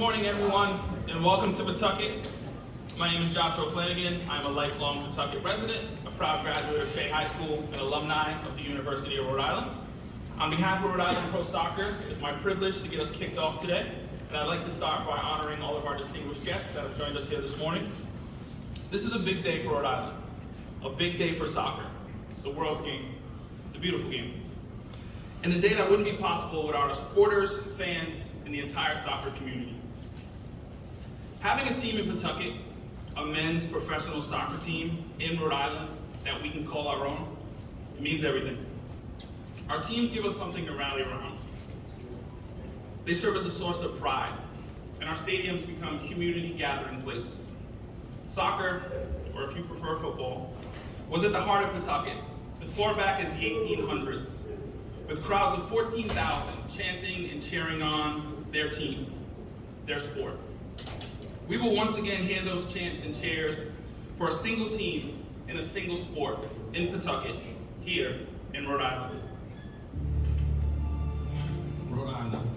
morning, everyone, and welcome to Pawtucket. My name is Joshua Flanagan. I'm a lifelong Pawtucket resident, a proud graduate of Shea High School, and alumni of the University of Rhode Island. On behalf of Rhode Island Pro Soccer, it is my privilege to get us kicked off today, and I'd like to start by honoring all of our distinguished guests that have joined us here this morning. This is a big day for Rhode Island, a big day for soccer, the world's game, the beautiful game, and a day that wouldn't be possible without our supporters, fans, and the entire soccer community. Having a team in Pawtucket, a men's professional soccer team in Rhode Island that we can call our own, it means everything. Our teams give us something to rally around. They serve as a source of pride, and our stadiums become community gathering places. Soccer, or if you prefer football, was at the heart of Pawtucket as far back as the 1800s, with crowds of 14,000 chanting and cheering on their team, their sport. We will once again hear those chants and cheers for a single team in a single sport in Pawtucket, here in Rhode Island. Rhode Island.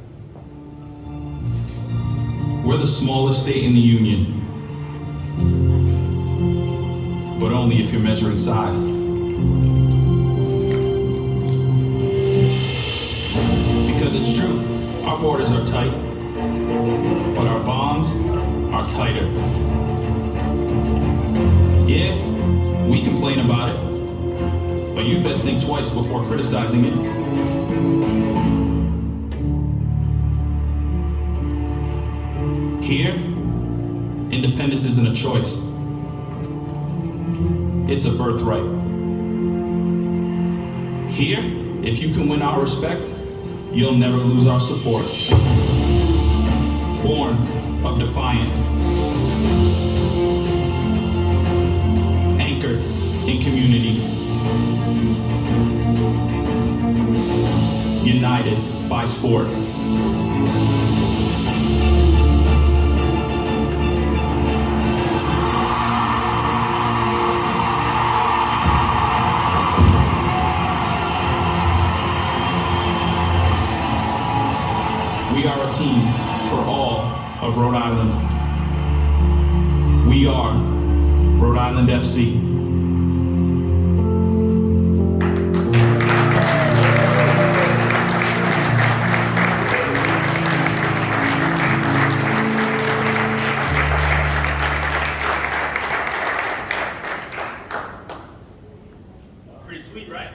We're the smallest state in the Union, but only if you're measuring size. Because it's true, our borders are tight, but our bonds are tighter. Yeah, we complain about it, but you best think twice before criticizing it. Here, independence isn't a choice. It's a birthright. Here, if you can win our respect, you'll never lose our support. Born of defiance, anchored in community, united by sport. We are a team for all of Rhode Island. We are Rhode Island FC. Pretty sweet, right?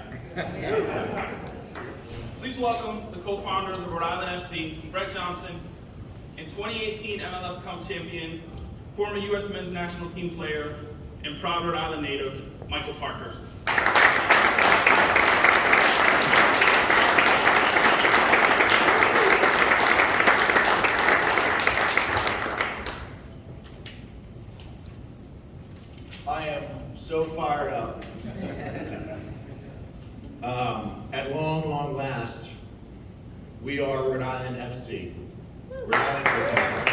Please welcome the co-founders of Rhode Island FC, Brett Johnson, and 2018 MLS Cup champion, former U.S. men's national team player, and proud Rhode Island native, Michael Parkhurst. I am so fired up. At long last, we are Rhode Island FC. Rhode Island football.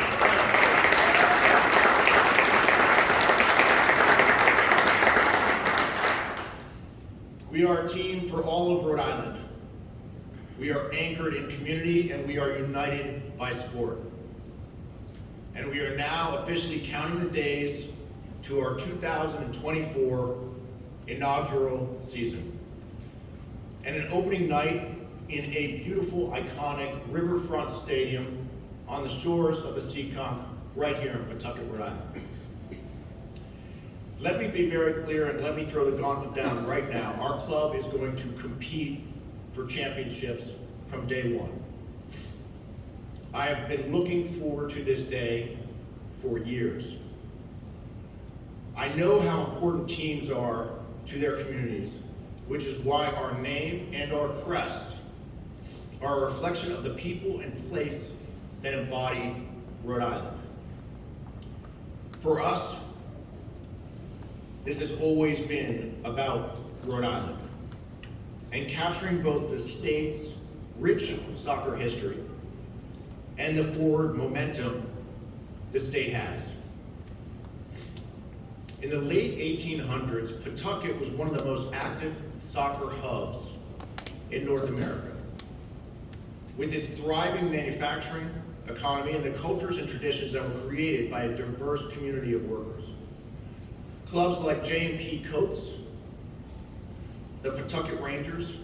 We are a team for all of Rhode Island. We are anchored in community and we are united by sport. And we are now officially counting the days to our 2024 inaugural season. And an opening night in a beautiful, iconic riverfront stadium on the shores of the Seekonk, right here in Pawtucket, Rhode Island. Let me be very clear and let me throw the gauntlet down right now. Our club is going to compete for championships from day one. I have been looking forward to this day for years. I know how important teams are to their communities, which is why our name and our crest are a reflection of the people and place that embody Rhode Island. For us, this has always been about Rhode Island and capturing both the state's rich soccer history and the forward momentum the state has. In the late 1800s, Pawtucket was one of the most active soccer hubs in North America. With its thriving manufacturing, economy, and the cultures and traditions that were created by a diverse community of workers. Clubs like J&P Coats, the Pawtucket Rangers,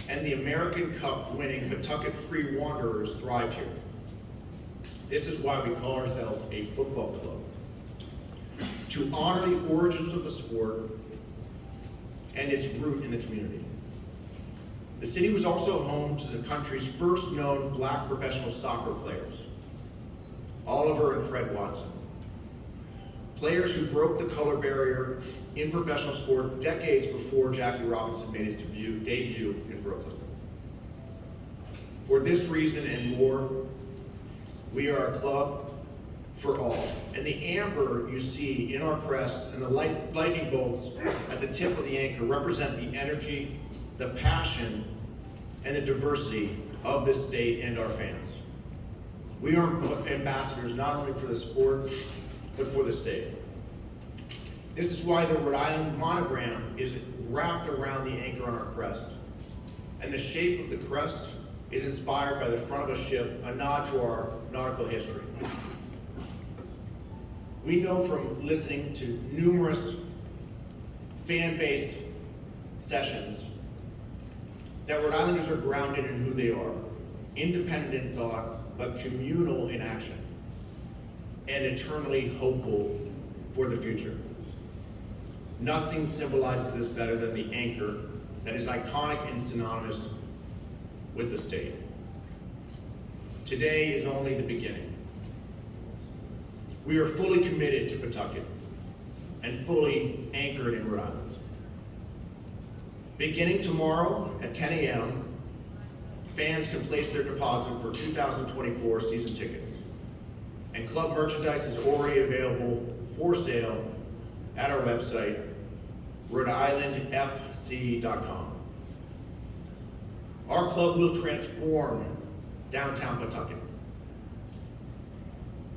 and the American Cup winning Pawtucket Free Wanderers thrived here. This is why we call ourselves a football club, to honor the origins of the sport and its root in the community. The city was also home to the country's first known black professional soccer players, Oliver and Fred Watson. Players who broke the color barrier in professional sport decades before Jackie Robinson made his debut in Brooklyn. For this reason and more, we are a club for all. And the amber you see in our crest and the lightning bolts at the tip of the anchor represent the energy, the passion, and the diversity of this state and our fans. We are ambassadors not only for the sport, but for the state. This is why the Rhode Island monogram is wrapped around the anchor on our crest. And the shape of the crest is inspired by the front of a ship, a nod to our nautical history. We know from listening to numerous fan-based sessions that Rhode Islanders are grounded in who they are, independent in thought, but communal in action, and eternally hopeful for the future. Nothing symbolizes this better than the anchor that is iconic and synonymous with the state. Today is only the beginning. We are fully committed to Pawtucket and fully anchored in Rhode Island. Beginning tomorrow at 10 a.m., fans can place their deposit for 2024 season tickets. And club merchandise is already available for sale at our website, RhodeIslandFC.com. Our club will transform downtown Pawtucket.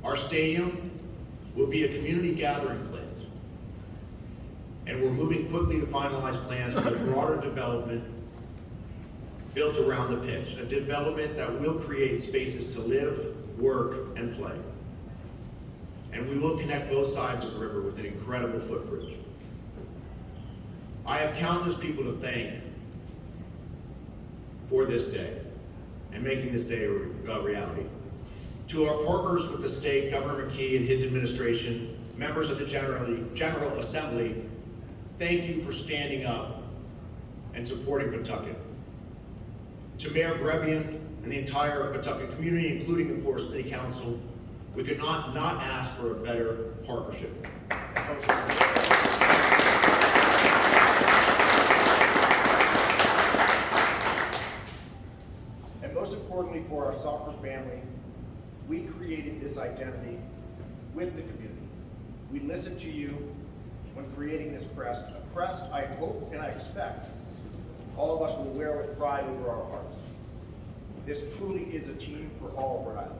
Our stadium will be a community gathering place. And we're moving quickly to finalize plans for the broader development built around the pitch, a development that will create spaces to live, work, and play. And we will connect both sides of the river with an incredible footbridge. I have countless people to thank for this day and making this day a reality. To our partners with the state, Governor McKee and his administration, members of the General Assembly, thank you for standing up and supporting Pawtucket. To Mayor Brebian and the entire Pawtucket community, including, of course, City Council, we could not ask for a better partnership. And most importantly for our soccer family, we created this identity with the community. We listened to you when creating this crest, a crest I hope and I expect all of us will wear with pride over our hearts. This truly is a team for all of Rhode Island.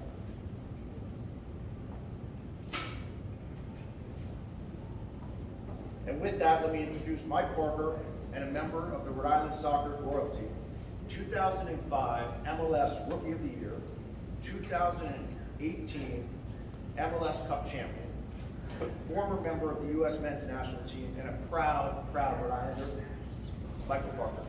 And with that, let me introduce my partner and a member of the Rhode Island Soccer's royalty, 2005 MLS Rookie of the Year, 2018 MLS Cup champion, former member of the U.S. men's national team, and a proud Rhode Islander, Michael Parker.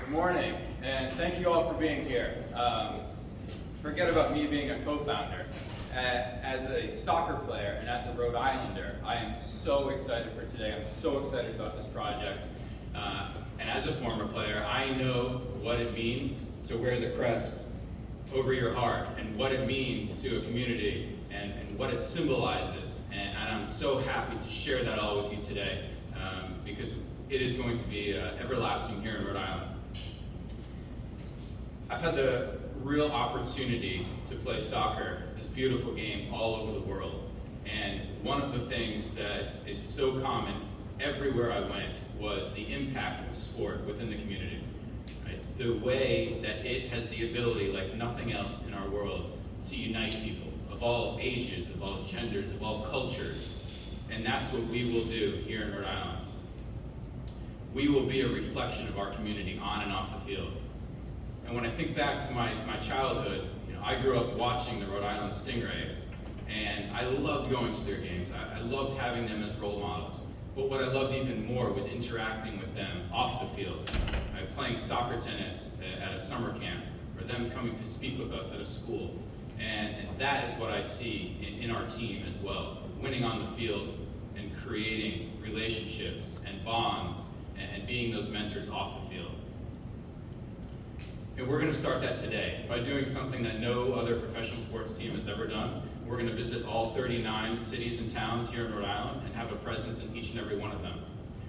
Good morning, and thank you all for being here. Forget about me being a co-founder. As a soccer player and as a Rhode Islander, I am so excited for today. I'm so excited about this project. And as a former player, I know what it means to wear the crest over your heart and what it means to a community and what it symbolizes. And I'm so happy to share that all with you today because it is going to be everlasting here in Rhode Island. I've had the real opportunity to play soccer, this beautiful game, all over the world. And one of the things that is so common everywhere I went was the impact of sport within the community. Right? The way that it has the ability, like nothing else in our world, to unite people of all ages, of all genders, of all cultures. And that's what we will do here in Rhode Island. we will be a reflection of our community on and off the field. And when I think back to my childhood, I grew up watching the Rhode Island Stingrays, and I loved going to their games. I loved having them as role models. But what I loved even more was interacting with them off the field, playing soccer tennis at a summer camp, or them coming to speak with us at a school. And that is what I see in our team as well, winning on the field and creating relationships and bonds and being those mentors off the field. And we're going to start that today by doing something that no other professional sports team has ever done. We're going to visit all 39 cities and towns here in Rhode Island and have a presence in each and every one of them.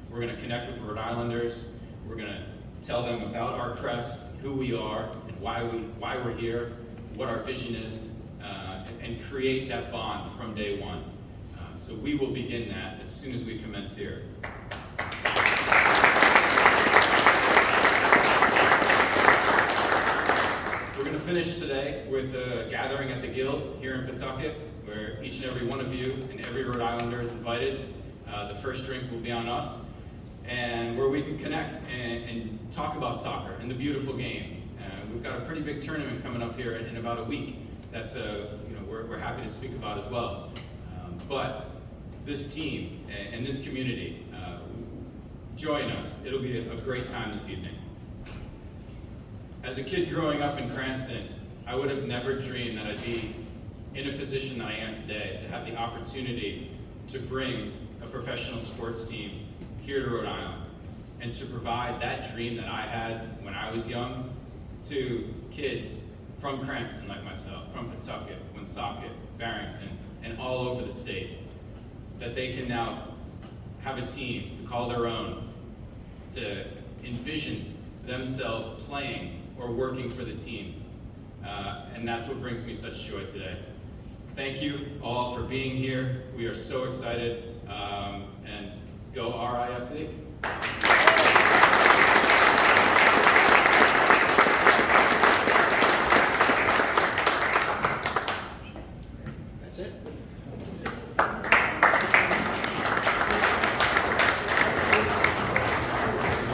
We're going to connect with Rhode Islanders. We're going to tell them about our crest, who we are, and why we're here, what our vision is, and create that bond from day one. So we will begin that as soon as we commence here. We're going to finish today with a gathering at the Guild here in Pawtucket, where each and every one of you and every Rhode Islander is invited. The first drink will be on us, and where we can connect and talk about soccer and the beautiful game. We've got a pretty big tournament coming up here in about a week. That's we're happy to speak about as well. But this team and this community, join us. It'll be a great time this evening. As a kid growing up in Cranston, I would have never dreamed that I'd be in a position that I am today, to have the opportunity to bring a professional sports team here to Rhode Island and to provide that dream that I had when I was young to kids from Cranston like myself, from Pawtucket, Woonsocket, Barrington, and all over the state, that they can now have a team to call their own, to envision themselves playing or working for the team. And that's what brings me such joy today. Thank you all for being here. We are so excited, and go RIFC.